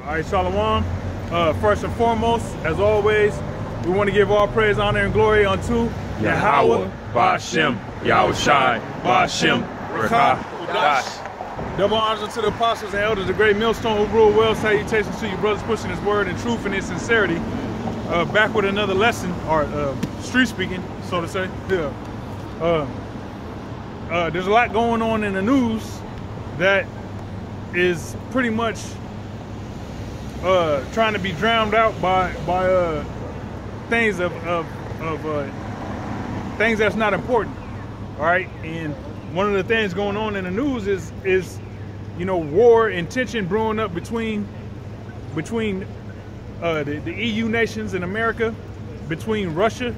All right, Shalom. First and foremost, as always, we want to give all praise, honor, and glory unto Yahweh, Ba'ashem, Yahushai, Ba'ashem, Rekash. Double honors unto the apostles and elders, the great millstone who rule well. Salutations to you brothers pushing his word in truth and in sincerity. Back with another lesson, or street speaking, so to say. Yeah. There's a lot going on in the news that is pretty much trying to be drowned out by things things that's not important. All right, and one of the things going on in the news is war and tension brewing up between the EU nations in America, between Russia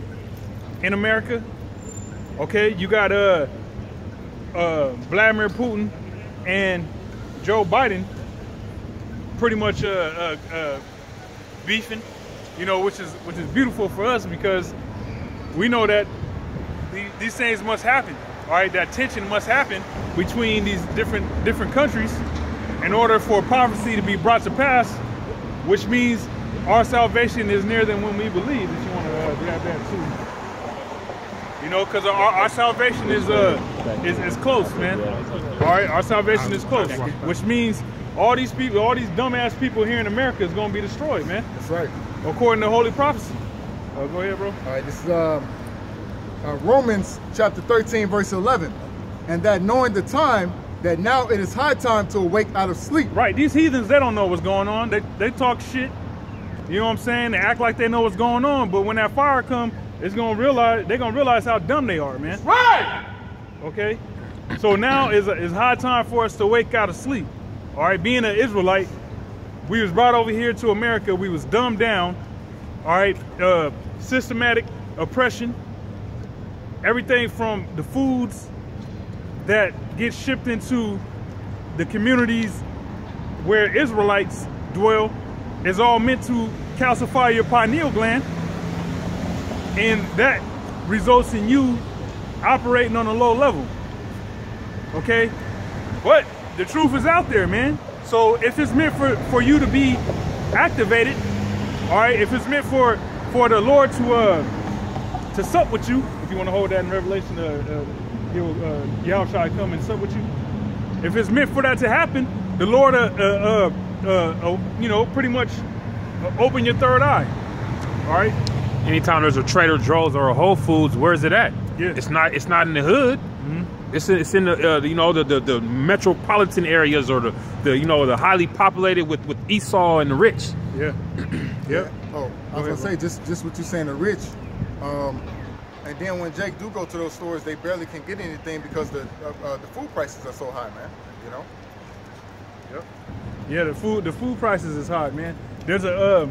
and America. Okay, you got Vladimir Putin and Joe Biden pretty much beefing, which is beautiful for us, because we know that these things must happen. All right, that tension must happen between these different countries in order for prophecy to be brought to pass, which means our salvation is nearer than when we believe. If you want to grab that too, because our salvation is close, man. All right, our salvation is close, which means all these people, all these dumbass people here in America is going to be destroyed, man. That's right. According to holy prophecy. Go ahead, bro. All right, this is Romans chapter 13, verse 11. And that knowing the time, that now it is high time to awake out of sleep. Right, these heathens, they don't know what's going on. They talk shit. You know what I'm saying? They act like they know what's going on, but when that fire comes, they're gonna realize how dumb they are, man. Right! Okay? So now is high time for us to wake out of sleep. All right, being an Israelite, we was brought over here to America, we was dumbed down. All right, systematic oppression. Everything from the foods that get shipped into the communities where Israelites dwell is all meant to calcify your pineal gland, and that results in you operating on a low level. Okay, but the truth is out there, man. So if it's meant for you to be activated, all right, if it's meant for the Lord to sup with you, if you want to hold that in Revelation, Yahushua come and sup with you. If it's meant for that to happen, the Lord, pretty much open your third eye. All right. Anytime there's a Trader Joe's or a Whole Foods, where's it at? Yeah. It's not in the hood. Mm-hmm. It's in the the metropolitan areas, or the highly populated with Esau and the rich. Yeah. Yeah. Oh, I was gonna say just what you're saying, the rich. And then when Jake do go to those stores, they barely can get anything because the food prices are so high, man. Yep. Yeah, the food prices is high, man. There's a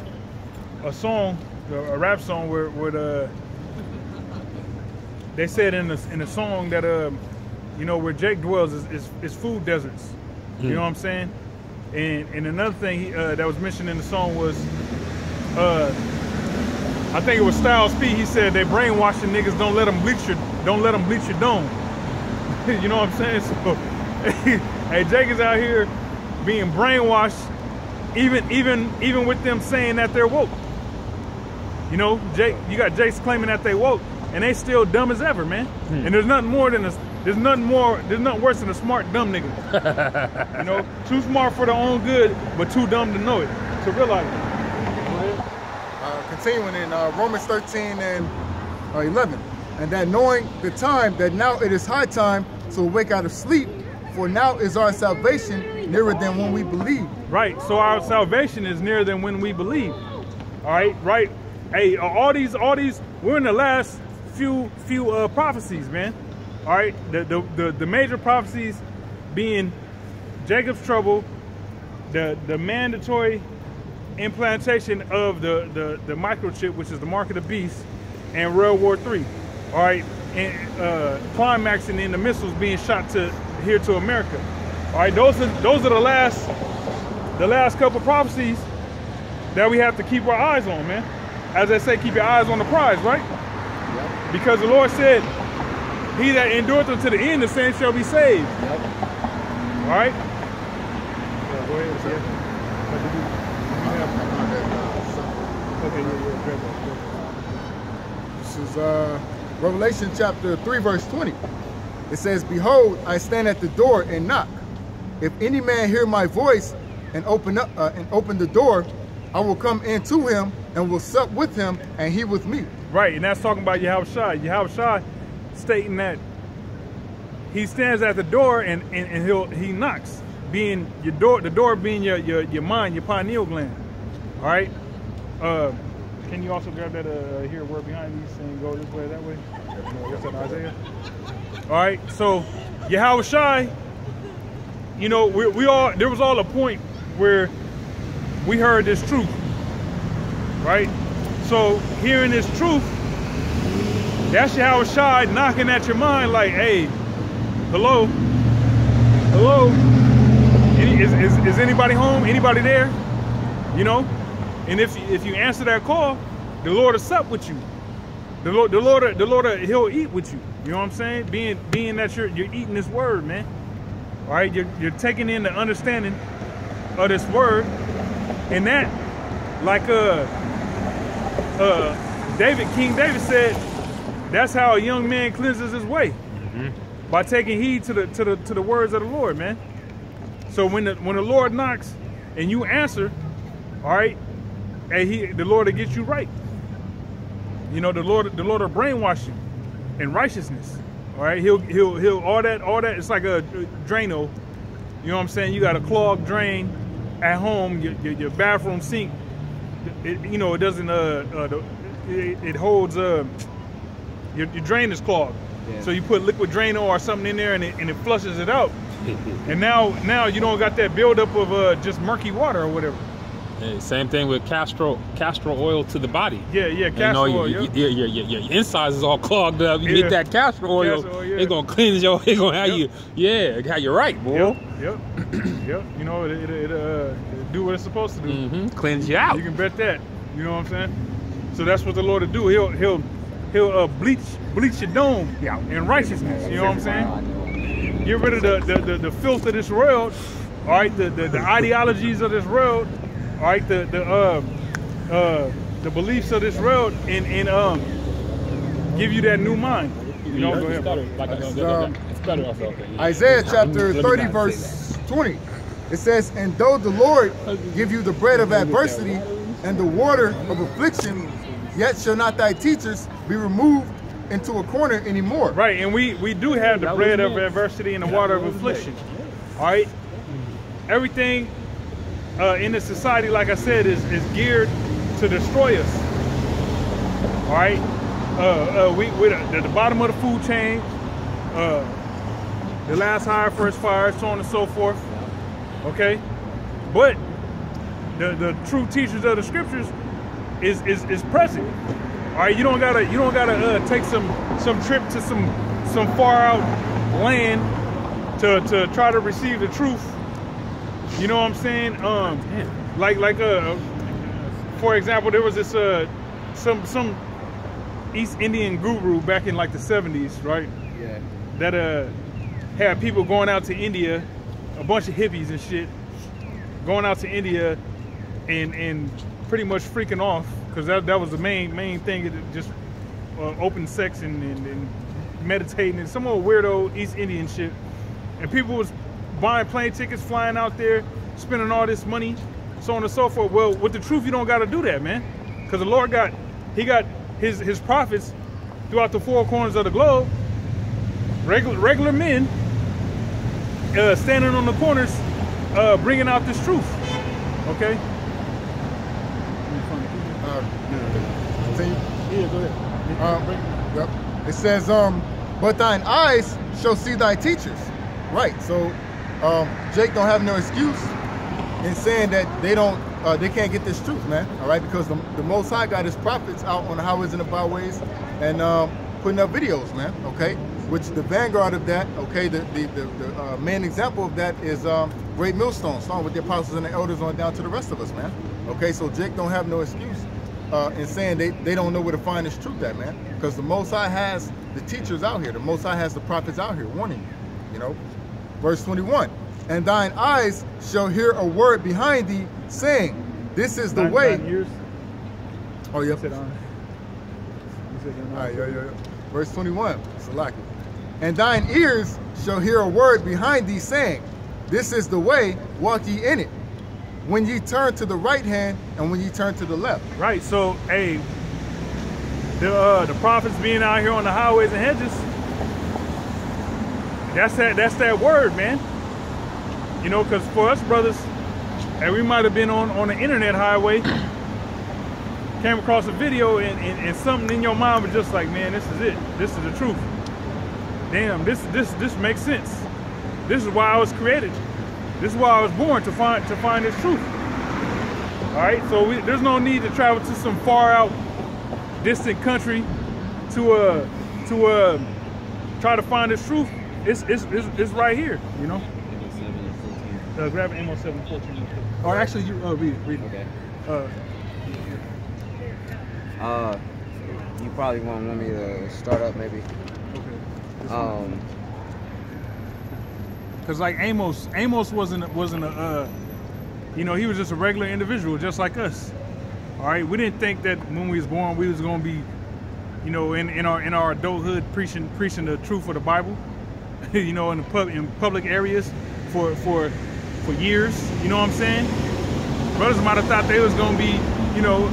song, a rap song where they said in the song that where Jake dwells is food deserts. You know what I'm saying? And another thing that was mentioned in the song was I think it was Styles P. He said they brainwashing niggas. Don't let them bleach your dome. You know what I'm saying? So, hey, Jake is out here being brainwashed, even with them saying that they're woke. You got Jake's claiming that they woke, and they still dumb as ever, man. And there's nothing worse than a smart dumb nigga. Too smart for their own good, but too dumb to know it, to realize it. Continuing in Romans 13 and 11, and that knowing the time, that now it is high time to awake out of sleep, for now is our salvation nearer than when we believe. Right, so our salvation is nearer than when we believe. All right, right. Hey, all these, we're in the last few prophecies, man. All right, the major prophecies being Jacob's trouble, the mandatory implantation of the microchip, which is the mark of the beast, and World War III. All right, and climaxing in the missiles being shot here to America. All right, those are the last couple prophecies that we have to keep our eyes on, man. As I say, keep your eyes on the prize, right? Yep. Because the Lord said, "He that endureth unto the end, the same shall be saved." Yep. All right. Go ahead. This is Revelation chapter 3, verse 20. It says, "Behold, I stand at the door and knock. If any man hear my voice and open the door, I will come into him and will sup with him, and he with me." Right, and that's talking about Yahushua. Yahushua stating that he stands at the door and he knocks, being your door, the door being your mind, your pineal gland. All right. Can you also grab that here word behind me saying go this way, that way? What's that, Isaiah? All right. So Yahushua, you know, we all, there was all a point where we heard this truth, right? So hearing this truth, that's Yahushua knocking at your mind like, hey, hello, hello, is anybody home? Anybody there? You know? And if you answer that call, the Lord will sup with you. The Lord, He'll eat with you. You know what I'm saying? Being that you're eating this word, man. All right, you're taking in the understanding of this word, and that, like King David said, that's how a young man cleanses his way, by taking heed to the words of the Lord, man. So when the Lord knocks and you answer, all right, and the Lord will get you right. You know, the Lord will brainwash you in righteousness. All right, he'll all that. It's like a Drano. You know what I'm saying? You got a clogged drain at home, your bathroom sink. You know, it doesn't. It holds. Your drain is clogged. Yeah. So you put liquid Drano or something in there, and it flushes it out. And now you don't got that buildup of just murky water or whatever. Yeah, same thing with castor oil to the body. Yeah, castor oil. Your insides is all clogged up. You get that castor oil, it's gonna cleanse your. It's gonna have you. Have you right, boy. Yep. You know, it do what it's supposed to do. Cleanse you out. You can bet that. You know what I'm saying? So that's what the Lord will do. He'll bleach your dome in righteousness. You know what I'm saying? Get rid of the filth of this world. All right, the ideologies of this world. All right, the beliefs of this world, and give you that new mind. You know, go ahead. It's better also. Okay. Isaiah chapter 30, verse 20. It says, "And though the Lord give you the bread of adversity and the water of affliction, yet shall not thy teachers be removed into a corner anymore." Right, and we do have the bread of adversity and the water of affliction. All right, everything in the society, like I said, is geared to destroy us. All right, we're at the bottom of the food chain. The last hire, first fire, so on and so forth. Okay, but the true teachers of the scriptures is present. All right, you don't gotta take some trip to some far out land to try to receive the truth. You know what I'm saying? For example, there was this some East Indian guru back in like the 70s, right? Yeah. That had people going out to India, a bunch of hippies and shit, going out to India and pretty much freaking off, because that was the main thing, just open sex and meditating and some old weirdo East Indian shit. And people was buying plane tickets, flying out there, spending all this money, so on and so forth. Well, with the truth, you don't got to do that, man, because the Lord got his prophets throughout the four corners of the globe, regular men standing on the corners, bringing out this truth. Okay. Yeah, go ahead. Yep. It says, "But thine eyes shall see thy teachers." Right. So Jake don't have no excuse in saying that they can't get this truth, man. All right, because the Most High got his prophets out on the highways and the byways and putting up videos, man. Okay, which the vanguard of that, okay, the main example of that is Great Millstone, starting with the apostles and the elders on down to the rest of us, man. Okay, so Jake don't have no excuse in saying they don't know where to find this truth at, man, because the Most High has the teachers out here. The Most High has the prophets out here warning you, you know. Verse 21, "And thine eyes shall hear a word behind thee, saying, This is the way." 9 years. Oh, yep. Said, All right, yeah. Verse 21, Salaki. And thine ears shall hear a word behind thee saying, this is the way, walk ye in it. When ye turn to the right hand and when ye turn to the left. Right, so, hey, the prophets being out here on the highways and hedges, that's that word, man. You know, because for us brothers, and we might have been on the internet highway, came across a video and something in your mind was just like, man, this is it. This is the truth. Damn, this makes sense. This is why I was created. This is why I was born, to find this truth. All right, so there's no need to travel to some far out, distant country to try to find this truth. It's right here, you know. Grab Amos 7:14. Or actually, you read it. Okay. You probably want me to start up, maybe. Okay. Because like Amos wasn't a you know, he was just a regular individual, just like us. All right, we didn't think that when we was born we was gonna be, you know, in our adulthood preaching the truth of the Bible, you know, in public areas for years. You know what I'm saying? Brothers might have thought they was gonna be, you know,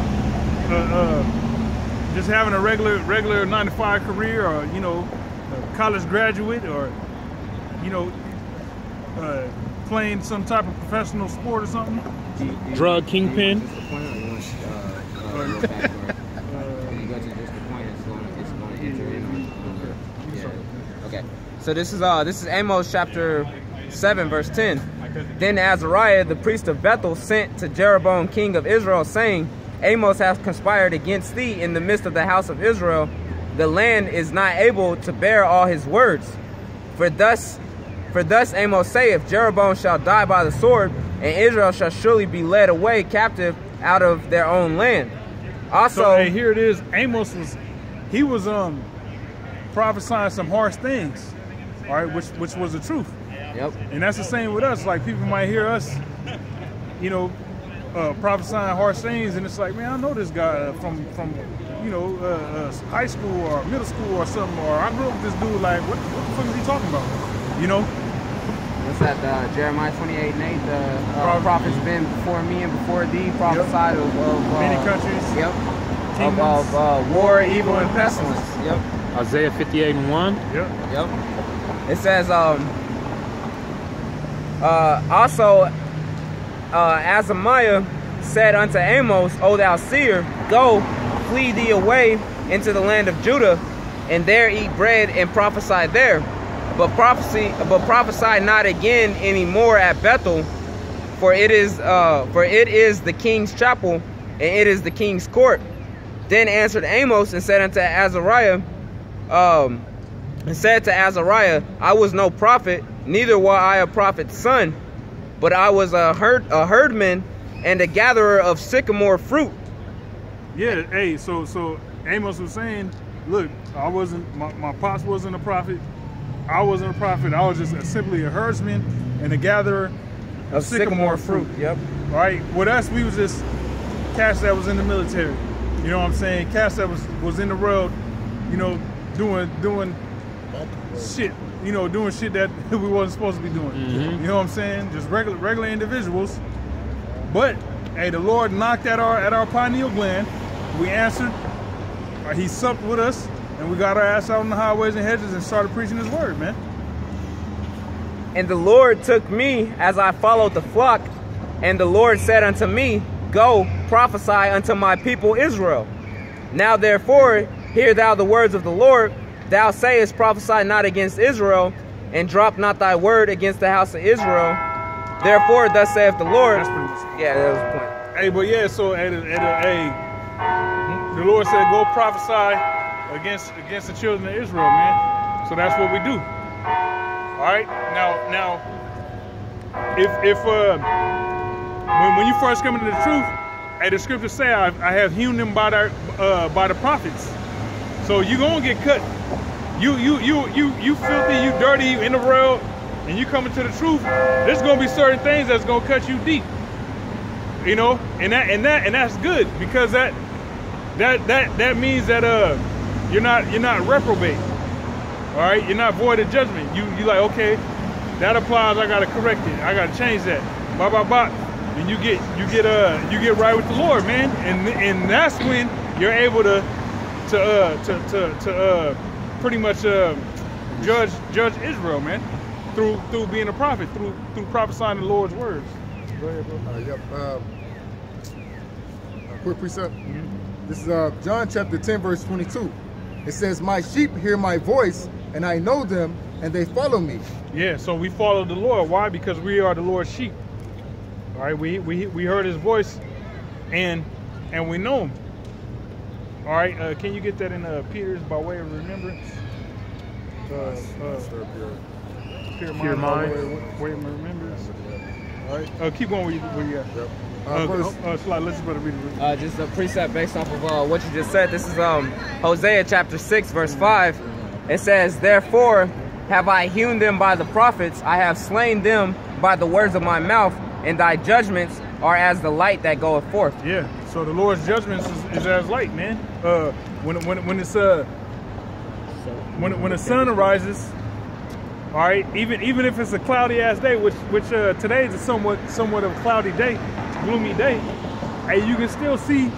just having a regular 9-to-5 career, or, you know, a college graduate, or, you know, playing some type of professional sport or something. Drug kingpin. Okay. So this is Amos chapter 7, verse 10. Then Azariah, the priest of Bethel, sent to Jeroboam, king of Israel, saying, Amos hath conspired against thee in the midst of the house of Israel. The land is not able to bear all his words. For thus Amos saith, Jeroboam shall die by the sword, and Israel shall surely be led away captive out of their own land. Also, so, hey, here it is. Amos was prophesying some harsh things, all right, which was the truth. Yep. And that's the same with us. Like, people might hear us, you know, prophesying harsh things, and it's like, man, I know this guy from you know, high school or middle school or something, or I grew up with this dude. Like, what the fuck is he talking about? You know? What's that? Jeremiah 28:8. The prophets been before me and before thee, prophesied of many countries. Yep. Of war, evil, and pestilence. Yep. Isaiah 58:1. Yep. Yep. It says also Azariah said unto Amos, O thou seer, go, flee thee away into the land of Judah, and there eat bread and prophesy there. But prophesy not again any more at Bethel, for it is the king's chapel, and it is the king's court. Then answered Amos and said unto Azariah, I was no prophet, neither was I a prophet's son, but I was a herdman and a gatherer of sycamore fruit. Yeah, hey, so Amos was saying, look, I wasn't, my pops wasn't a prophet, I wasn't a prophet, I was just simply a herdsman and a gatherer of sycamore fruit. Yep. All right, with us, we was just cats that was in the military. You know what I'm saying? Cats that was in the world, you know, doing shit, you know, doing shit that we wasn't supposed to be doing. Mm-hmm. You know what I'm saying? Just regular individuals. But hey, the Lord knocked at our pineal gland. We answered. He supped with us, and we got our ass out on the highways and hedges and started preaching His word, man. And the Lord took me as I followed the flock, and the Lord said unto me, Go, prophesy unto my people Israel. Now therefore, hear thou the words of the Lord. Thou sayest, prophesy not against Israel, and drop not thy word against the house of Israel. Therefore, thus saith the Lord. Yeah, that was the point. Hey, but yeah, so the Lord said, go prophesy against the children of Israel, man. So that's what we do. All right. Now, if when you first come into the truth, the scriptures say, I have hewn them by the prophets. So you gonna get cut. You filthy, you dirty, you in the world, and you come into the truth. There's gonna be certain things that's gonna cut you deep. You know, and that's good, because that that means that you're not reprobate. All right, you're not void of judgment. You like, okay, that applies. I gotta correct it. I gotta change that. Blah blah blah. And you get right with the Lord, man. And that's when you're able to pretty much judge Israel, man, through being a prophet, through prophesying the Lord's words. Go ahead, bro. Yep. A quick precept. This is John chapter 10, verse 22. It says, "My sheep hear my voice, and I know them, and they follow me." Yeah, so we follow the Lord. Why? Because we are the Lord's sheep. All right, we heard his voice, and we know him. All right, can you get that in Peter's by way of remembrance? Pure mind, way of remembrance. All right, keep going where you at. Yep. Slide, let's better read it. Just a precept based off of what you just said. This is Hosea chapter 6, verse 5. It says, "Therefore have I hewn them by the prophets, I have slain them by the words of my mouth, and thy judgments are as the light that goeth forth." Yeah, so the Lord's judgments is as light, man. When the sun arises, all right, even if it's a cloudy ass day, which today is a somewhat of a cloudy day, gloomy day, hey, you can still see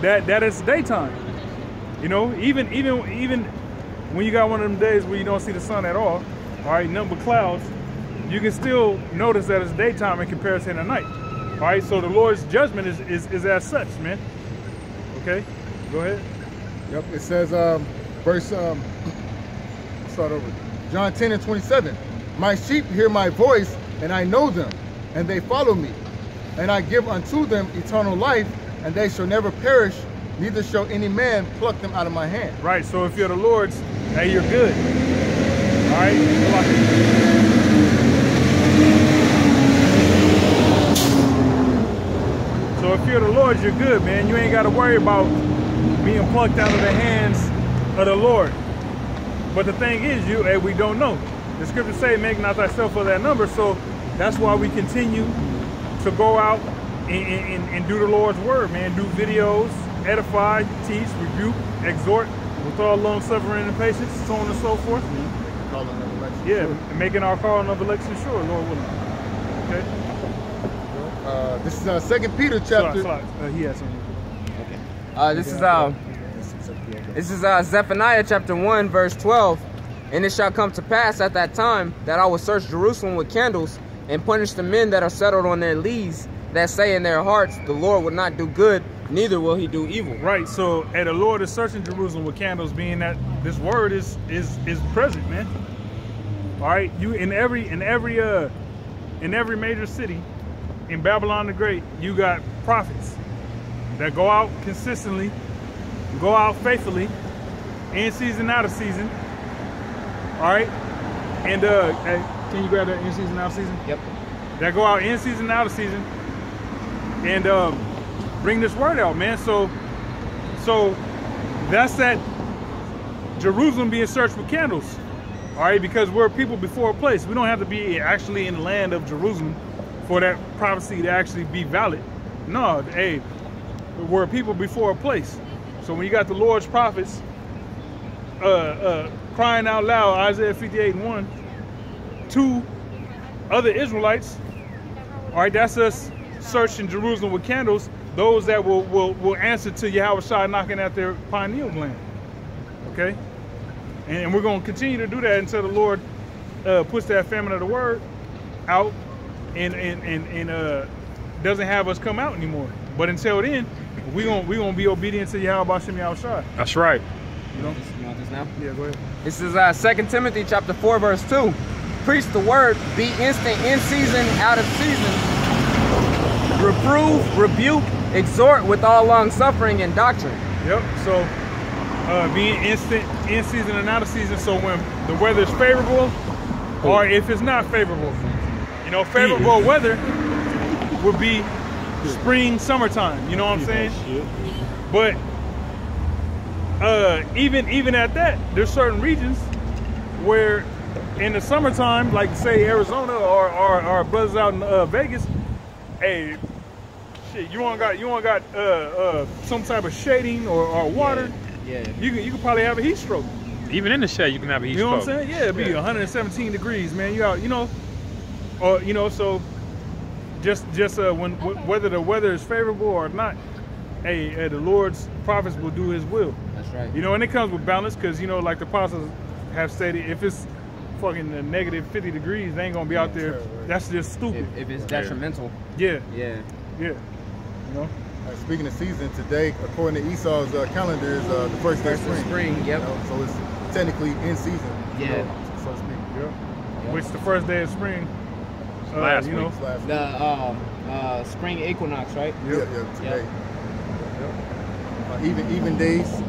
that it's daytime. You know, even when you got one of them days where you don't see the sun at all right, nothing but clouds, you can still notice that it's daytime in comparison to night. All right, so the Lord's judgment is as such, man. Okay, go ahead. Yep, it says, start over. John 10 and 27. "My sheep hear my voice, and I know them, and they follow me. And I give unto them eternal life, and they shall never perish, neither shall any man pluck them out of my hand." Right, so if you're the Lord's, hey, you're good. All right, so if you're the Lord's, you're good, man. You ain't got to worry about being plucked out of the hands of the Lord. But the thing is, we don't know. The scriptures say, "Make not thyself of that number." So that's why we continue to go out and do the Lord's word, man. Do videos, edify, teach, rebuke, exhort with all long suffering and patience, so on and so forth. Yeah, making our calling of election sure, Lord willing. Okay. This is 2 Peter chapter. He has something. Okay. This is Zephaniah chapter 1, verse 12. "And it shall come to pass at that time that I will search Jerusalem with candles, and punish the men that are settled on their lees, that say in their hearts, the Lord will not do good, neither will he do evil." Right, so the Lord is searching Jerusalem with candles, being that this word is present, man. All right, you in every major city in Babylon the Great, you got prophets that go out consistently, go out faithfully, in season, out of season. All right, and hey, can you grab that in season, out of season? Yep. That go out in season, out of season, and bring this word out, man. So that's that Jerusalem being searched with candles. All right, because we're people before a place. We don't have to be actually in the land of Jerusalem for that prophecy to actually be valid. No, hey, we're people before a place. So when you got the Lord's prophets crying out loud, Isaiah 58:1, to other Israelites, all right, that's us searching Jerusalem with candles, those that will answer to Yahweh Shai knocking at their pineal gland. Okay? And we're going to continue to do that until the Lord puts that famine of the word out and doesn't have us come out anymore. But until then, we're gonna be obedient to Yahweh Bashem Yahweh Shai. That's right. You know this now? Yeah, go ahead. This is 2 Timothy chapter 4, verse 2. "Preach the word, be instant in season, out of season. Reprove, rebuke, exhort with all long suffering and doctrine." Yep. So being instant in season and out of season. So when the weather is favorable, or if it's not favorable, you know, favorable weather would be spring, summertime. You know what I'm saying? But even at that, there's certain regions where in the summertime, like say Arizona or our brothers out in Vegas, hey, shit, you want got some type of shading or water, Yeah. you could probably have a heat stroke. Even in the shade, you can have a heat You know stroke. what I'm saying? Yeah, it'd be 117 degrees, man. You out, or so just when whether the weather is favorable or not, hey, the Lord's prophets will do His will. That's right. And it comes with balance, because like the apostles have stated, if it's fucking negative 50 degrees, they ain't gonna be out there. That's just stupid. If it's detrimental. Yeah. Yeah. Speaking of season, today, according to Esau's calendar, is the first day of spring. Yep. So it's technically in season. Yeah. So to speak. Yep. Which the first day of spring, last week. It's last week. The spring equinox, right? Yeah, today. Even days,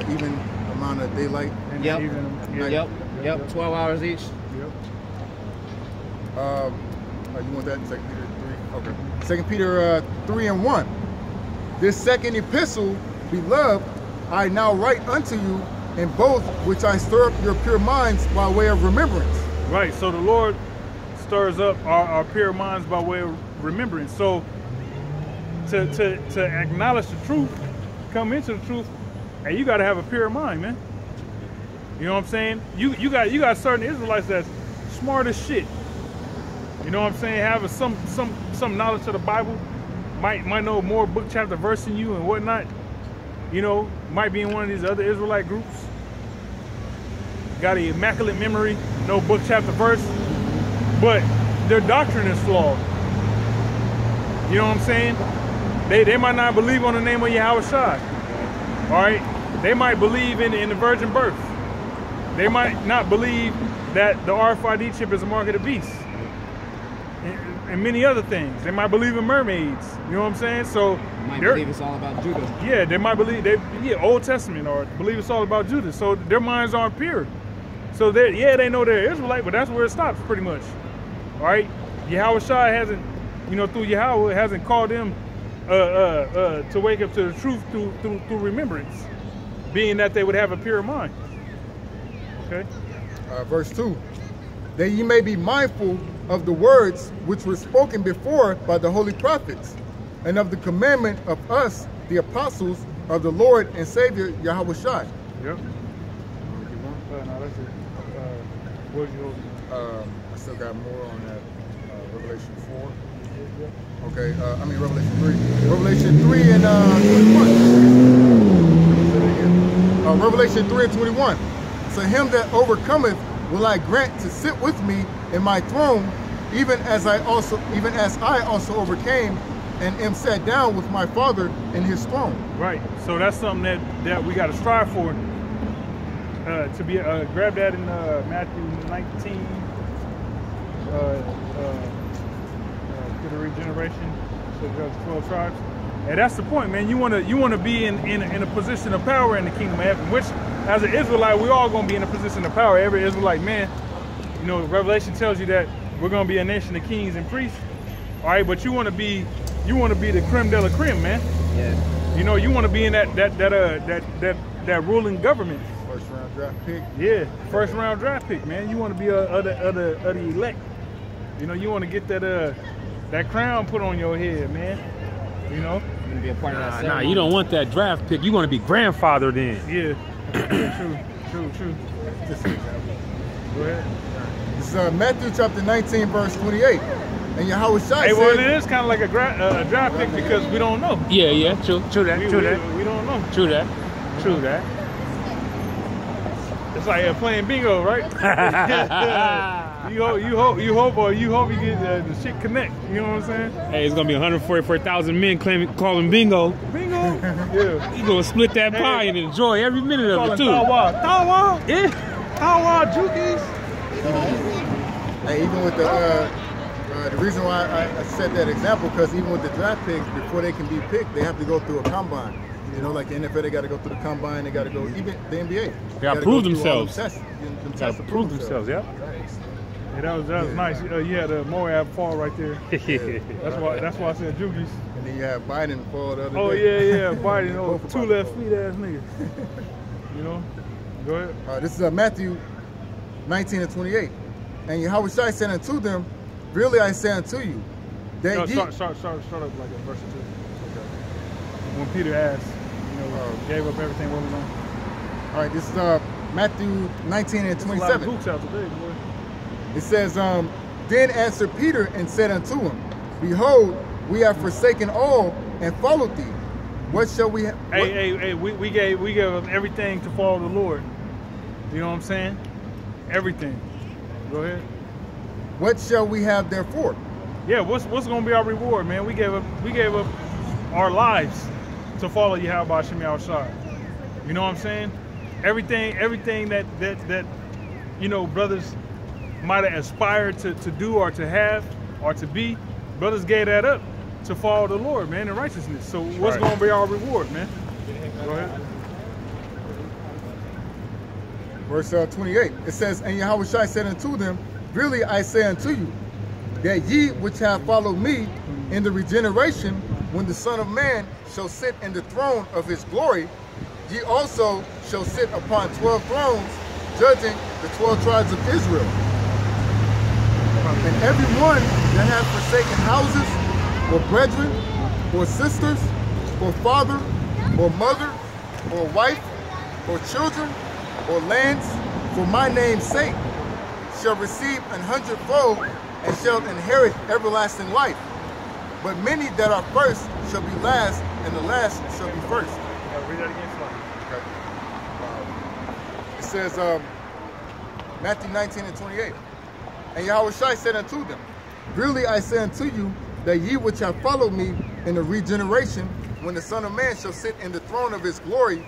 even amount of daylight. and Yep. even, Yep. 12 hours each. You want that in 2 Peter 3? Okay. 2 Peter 3:1. This second epistle, beloved, I now write unto you in both which I stir up your pure minds by way of remembrance. Right. So the Lord stirs up our pure minds by way of remembrance. So to acknowledge the truth, come into the truth, and you got to have a pure mind, man. You know what I'm saying? You got certain Israelites that's smart as shit. You know what I'm saying? Having some knowledge of the Bible, might know more book chapter verse than you and whatnot. Might be in one of these other Israelite groups. Got an immaculate memory, no book chapter verse, but their doctrine is flawed. You know what I'm saying? They might not believe on the name of Yahweh Shai. All right? They might believe in the virgin birth. They might not believe that the RFID chip is a mark of the beast. And many other things. They might believe in mermaids. You know what I'm saying? So Might believe it's all about Judah. yeah, they might believe Old Testament, or believe it's all about Judah. So their minds aren't pure. So they know they're Israelite, but that's where it stops pretty much. All right, Yahweh Shai hasn't, through Yahweh hasn't called them to wake up to the truth through remembrance, being that they would have a pure mind. Okay. Verse 2. That ye may be mindful of the words which were spoken before by the holy prophets, and of the commandment of us, the apostles of the Lord and Savior Yahweh Shai. Yep. No, that's it. What you I still got more on that. Revelation 4. Okay, Revelation 3. Revelation 3 and 21. Revelation 3 and 21. So him that overcometh will I grant to sit with me in my throne, even as I also overcame and am sat down with my Father in His throne. Right. So that's something that we got to strive for. To be grab that in Matthew 19. To the regeneration, to the 12 tribes. And that's the point, man. You want to be in a position of power in the kingdom of heaven, which, as an Israelite, we're all going to be in a position of power. Every Israelite man, Revelation tells you that we're going to be a nation of kings and priests. All right, but you want to be the creme de la creme, man. Yeah. You want to be in that ruling government. First round draft pick. Yeah, first round draft pick, man. You want to be of the elect. You want to get that crown put on your head, man. You want to be a part of that. Nah, you don't want that draft pick. You want to be grandfathered in. Yeah. True. Just an example. Go ahead. This is Matthew chapter 19, verse 28. And Yahweh Shai Hey, well, said, it is kind of like a draft pick because we don't know. Yeah, true that. We don't know. True that. It's like playing bingo, right? you hope you get the shit connect. You know what I'm saying? Hey, it's gonna be 144,000 men calling bingo. Bingo. Yeah. You gonna split that pie and enjoy every minute of it too. Tawa. Yeah. Tawa, Jukies. Hey, even with the reason why I set that example, because even with the draft picks, before they can be picked, they have to go through a combine. Like the NFL, they got to go through the combine. They got to go, even the NBA. They got to prove themselves. Got to prove themselves, yeah. Yeah, that was nice. You had a Moab fall right there. That's why I said Jukies. And then you have Biden fall the other day. Yeah, Biden, two left feet ass nigga. Go ahead. This is Matthew 19 and 28. And Yahweh Shai said unto them, verily I say unto you, that No, ye... start up like at verse 2. Okay. When Peter asked, gave up everything, what was on? All right, this is Matthew 19 and 27. A lot of books out today, boy. It says, then answered Peter and said unto him, Behold, we have forsaken all and followed thee. What shall we have? Hey, we gave up everything to follow the Lord. You know what I'm saying? Everything. Go ahead. What shall we have therefore? Yeah, what's gonna be our reward, man? We gave up our lives to follow Yahweh Shem Yahushua. You know what I'm saying? Everything that brothers might have aspired to do or to have or to be, brothers gave that up to follow the Lord, man, in righteousness. So what's going to be our reward, man? Go ahead. Verse 28, it says, And Yahushua said unto them, Verily I say unto you, that ye which have followed me in the regeneration, when the Son of Man shall sit in the throne of his glory, ye also shall sit upon 12 thrones, judging the 12 tribes of Israel. And every one that hath forsaken houses, or brethren, or sisters, or father, or mother, or wife, or children, or lands, for my name's sake, shall receive 100-fold, and shall inherit everlasting life. But many that are first shall be last, and the last shall be first. Read that again, Okay. It says, Matthew 19 and 28. And Yahushua said unto them, Verily I say unto you, that ye which have followed me in the regeneration, when the Son of Man shall sit in the throne of his glory,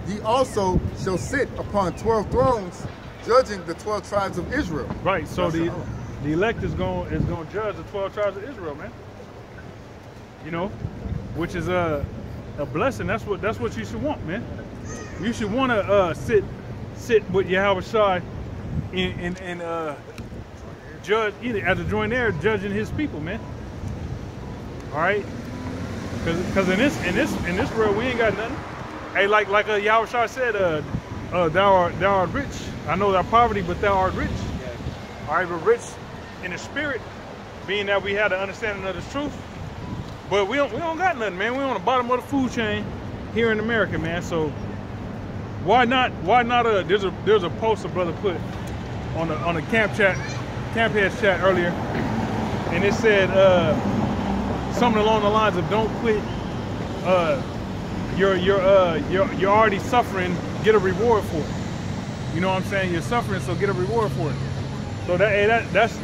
ye also shall sit upon 12 thrones, judging the 12 tribes of Israel. Right. So the elect is going to judge the 12 tribes of Israel, man. You know, which is a blessing. That's what you should want, man. You should want to sit with Yahushua and judge, either as a joint heir, judging his people, man. All right, because in this world we ain't got nothing. Hey, like Yahushua said, thou art rich. I know thy poverty, but thou art rich. Yeah. All right, we're rich in the spirit, being that we had an understanding of the truth. But we don't got nothing, man. We're on the bottom of the food chain here in America, man. So why not? There's a post a brother put on the camp heads chat earlier, and it said something along the lines of "Don't quit. You're already suffering. Get a reward for it." You know what I'm saying? You're suffering, so get a reward for it. So that's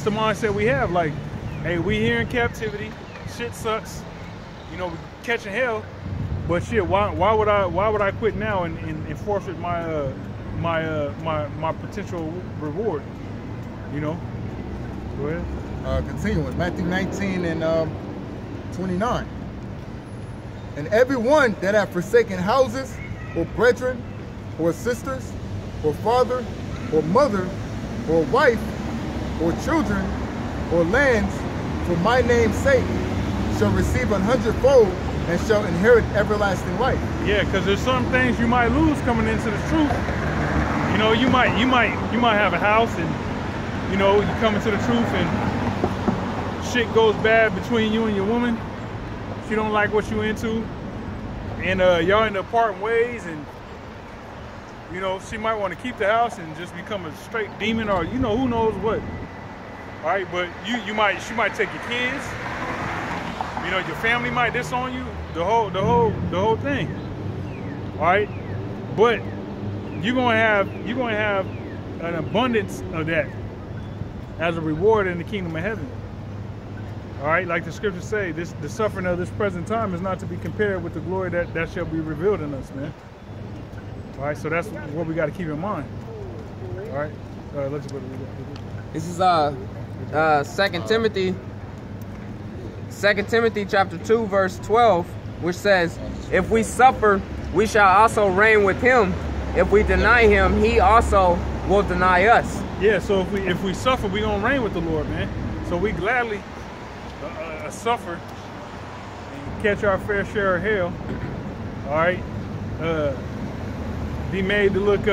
the mindset we have. Like, hey, we here in captivity. Shit sucks. You know, we catching hell. But shit, why would I quit now and forfeit my potential reward? You know. Go ahead. Continuing, Matthew 19 and 29. And every one that hath forsaken houses, or brethren, or sisters, or father, or mother, or wife, or children, or lands, for my name's sake, shall receive 100-fold, and shall inherit everlasting life. Yeah, because there's some things you might lose coming into the truth. You know, you might have a house, and you know, you come into the truth, and shit goes bad between you and your woman. She don't like what you into, and y'all end up parting ways, and you know, she might want to keep the house and just become a straight demon, or you know, who knows what. All right, but she might take your kids. You know, your family might disown you. The whole thing. All right, but you're gonna have an abundance of that as a reward in the kingdom of heaven. All right, like the scriptures say, the suffering of this present time is not to be compared with the glory that shall be revealed in us, man. All right, so that's what we got to keep in mind. All right, let's go. This is 2 Timothy chapter 2 verse 12, which says, if we suffer, we shall also reign with him. If we deny him, he also will deny us. Yeah, so if we suffer, we gonna reign with the Lord, man. So we gladly suffer and catch our fair share of hell. All right, be made to look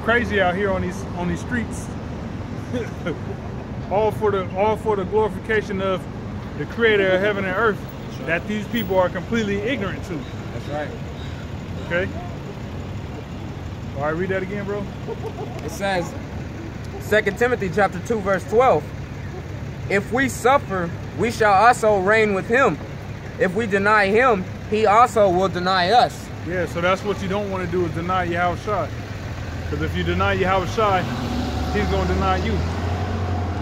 crazy out here on these streets. all for the glorification of the creator of heaven and earth, that these people are completely ignorant to. That's right. Okay? All right, read that again, bro. It says, 2 Timothy chapter 2, verse 12. If we suffer, we shall also reign with him. If we deny him, he also will deny us. Yeah, so that's what you don't want to do, is deny Yahweh Shai. Because if you deny Yahweh Shai, he's going to deny you.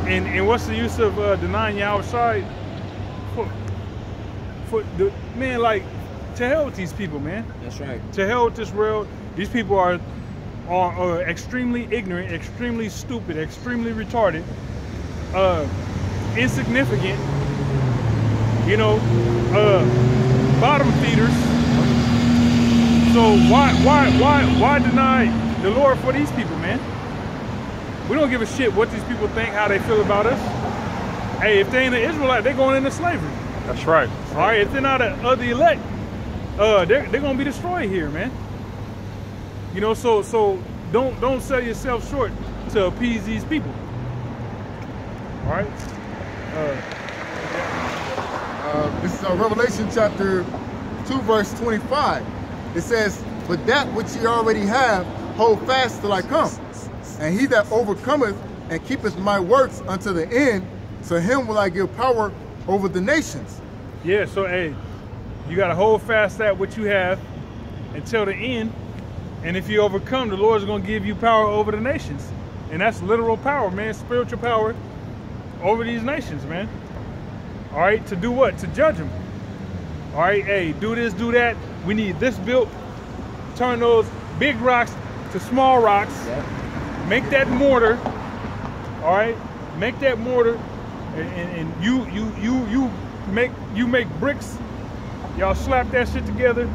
And what's the use of denying Yahweh Shai? Man, like, to hell with these people, man. That's right. To hell with this world. These people are extremely ignorant, extremely stupid, extremely retarded, insignificant, you know, bottom feeders. So why deny the Lord for these people, man? We don't give a shit what these people think, how they feel about us. Hey, if they ain't an Israelite, they're going into slavery. That's right. All right, if they're not of the elect, they're gonna be destroyed here, man. You know, so don't sell yourself short to appease these people. All right. This is Revelation chapter 2, verse 25. It says, "But that which ye already have, hold fast till I come. And he that overcometh and keepeth my works unto the end, to him will I give power over the nations." Yeah, so hey, you gotta hold fast that what you have until the end. And if you overcome, the Lord's gonna give you power over the nations. And that's literal power, man, spiritual power over these nations, man. All right, to do what? To judge them. All right, hey, do this, do that. We need this built. Turn those big rocks to small rocks. Yep. Make that mortar. All right, make that mortar, and you make bricks. Y'all slap that shit together.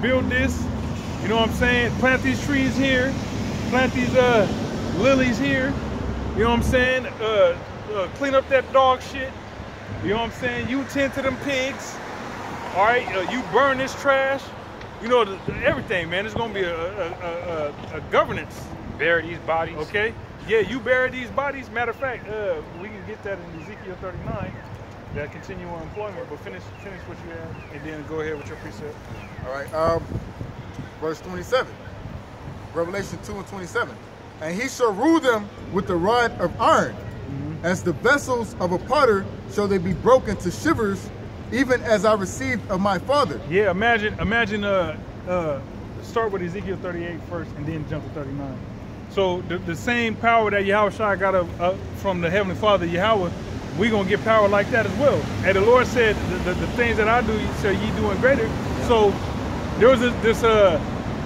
Build this. You know what I'm saying? Plant these trees here. Plant these lilies here. You know what I'm saying? Clean up that dog shit. You know what I'm saying? You tend to them pigs. All right, you burn this trash. You know, everything, man. It's gonna be a governance. Bury these bodies. Okay. Yeah, you bury these bodies. Matter of fact, we can get that in Ezekiel 39. That continual employment. But finish what you have, and then go ahead with your precept. All right. Verse 27. Revelation 2 and 27. "And he shall rule them with the rod of iron. As the vessels of a potter shall they be broken to shivers, even as I received of my Father." Yeah, imagine. Start with Ezekiel 38 first, and then jump to 39. So the same power that Yahweh Shai got from the Heavenly Father Yahweh, we gonna get power like that as well. And the Lord said, the things that I do shall ye do in greater. Yeah. So there was this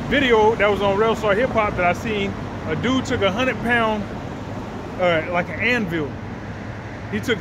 video that was on Real Star Hip Hop that I seen. A dude took 100-pound, like an anvil. He took